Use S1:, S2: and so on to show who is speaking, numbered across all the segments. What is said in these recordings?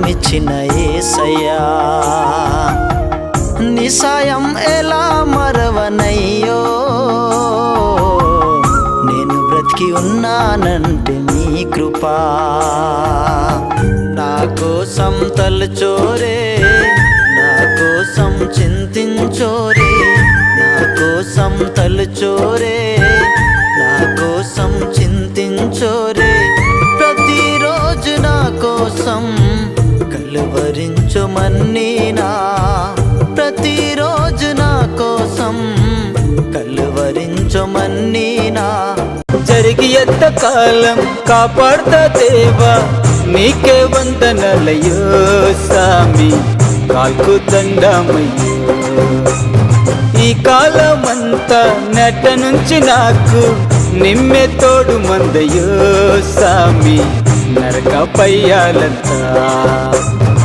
S1: ప్రాణమిచ్చిన యేసయ్యా, నీ సాయం ఎలా మరవనయ్యో, నేను బ్రతికి ఉన్నానంటే నీ కృపా. నా కోసం తలచోరే, నా కోసం చింతించోరే, నా కోసం తలచోరే, నా కోసం చింతించోరే, ప్రతిరోజు నా కోసం కలువరించుమన్నీనా, ప్రతిరోజు నా కోసం కలువరించుమన్నీనా.
S2: జరిగి ఎంత కాలం కాపాడుతా దేవా, నీకే వందనలయ్యో సామి, కాల్కు దండమయ్యో. ఈ కాలమంతా నెట నుంచి నాకు నిమ్మె తోడు మందయ్యో సామి, నరక పయ్యాలంతా.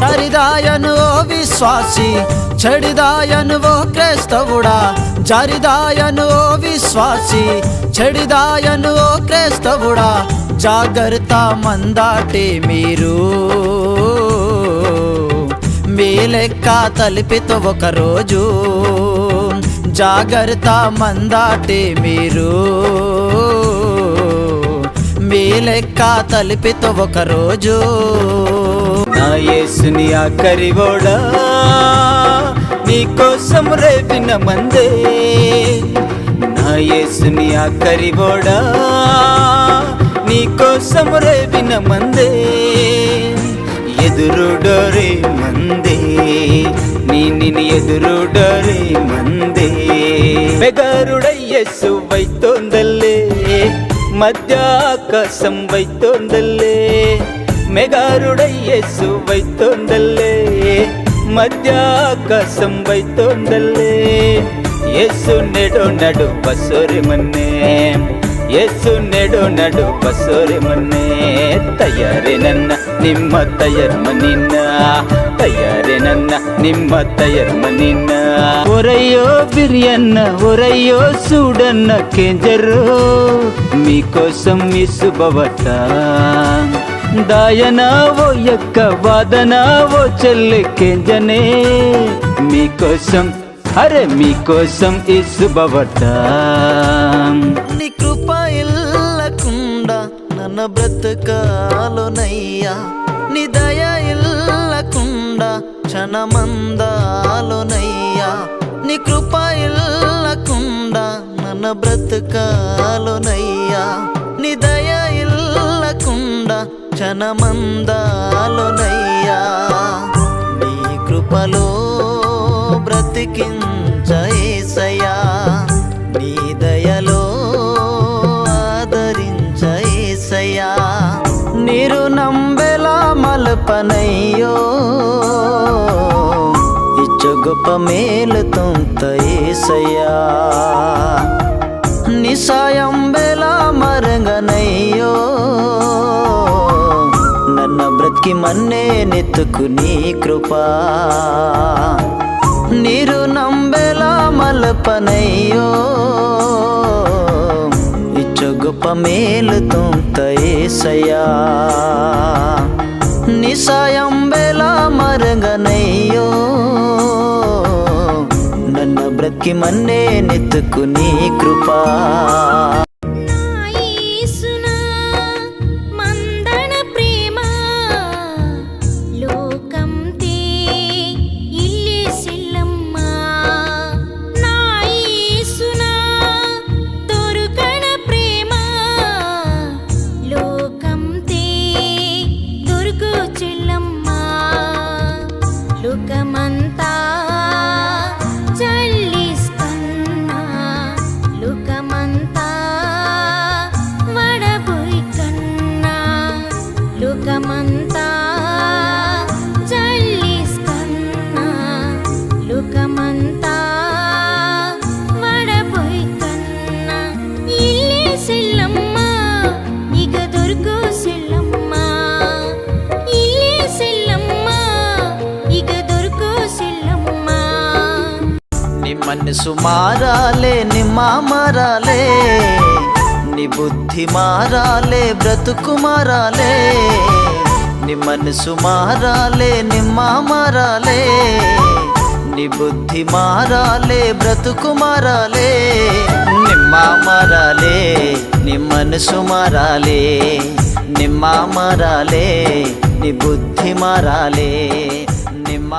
S1: జారిదాయను ఓ విశ్వాసి, చెడిదాయను ఓ క్రైస్తవుడా, జారిదాయను ఓ విశ్వాసి, చెడిదాయను ఓ క్రైస్తవుడా, జాగ్రత్త మందాటే మీరు, మీ లెక్క తలిపితో ఒకరోజు, జాగ్రత్త మందాటే మీరు, మీ లెక్క తలిపితో ఒకరోజు.
S2: నా యేసుని ఆఖరివోడా, నీకోసం రేపిన మందే, నా యేసుని ఆఖరివోడా, నీకోసం రేపిన మందే, ఎదురుడోరే మందే, నిన్ను ఎదురుడోరే మందే. మెగారుడై యేసు వైతోందల్లే, మధ్య ఆకాశం వైతోందల్లే, మెగారుడై యేసు వైతోందల్లే, మధ్య ఆకాశం వైతోందల్లే. యేసు నెడు నడు బసోరి మన్నే, యేసు ನೆಡು ನಡು ಬಸೋರೆ ಮೊನ್ನೆ ತಯಾರೆ ನನ್ನ ನಿಮ್ಮ ತಯರ್ ಮನಿನ ತಯಾರೆ ನನ್ನ ನಿಮ್ಮ ತಯರ್ ಮನಿನ ఒరయ్యో బిరియన్న ఒరయ్యో చూడన్న కేంజరు మీకోసం మీ శుభవత దాయనావో యొక్క వాదనావో చెల్లె కేంజనే మీకోసం అరే మీకోసం ఈ శుభవత
S1: నీ కృప ఇల్లకుండా నన్న బ్రతకాలోనయ్యా నీ దయ ఇల్లకుండా క్షణమందాలోనయ్యా నీ కృప ఇల్లకుండా నన్న బ్రతకాలోనయ్యా నీ దయ ఇల్లకుండా క్షణమందాలోనయ్యా నీ కృపలో బ్రతికించ యేసయ్యా నీ దయలో ఆదరించ యేసయ్యా నీరు నంబెలా మలపనయ్యో ఇచ్చు గొప్ప మేలు తొంత యేసయ్యా నీ సాయం బెలా మరంగనయ్యో నన్న బ్రతికి మన్నే నెత్తుకు నీ కృపా నీరు నంబెలా మలపనయ్యో ఇచ్చు గొప్ప మేలు తొంత యేసయ్యా నీ సాయం బెలా మరంగనయ్యో నన్న బ్రతికి మన్నే నెత్తుకు నీ కృపా మనసు మారాలే నీ మారాలే నీ బుద్ధి మారాలే బ్రతుకు మారాలే నీ మనసు మారాలే నిమ్మ మారాలే, నీ బుద్ధి మారాలే బ్రతుకు మారాలే. నిమ్మ మారాలే నీ మనసు మారాలే, నిమ్మ మారాలే నీ బుద్ధి మారాలే, నిమ్మ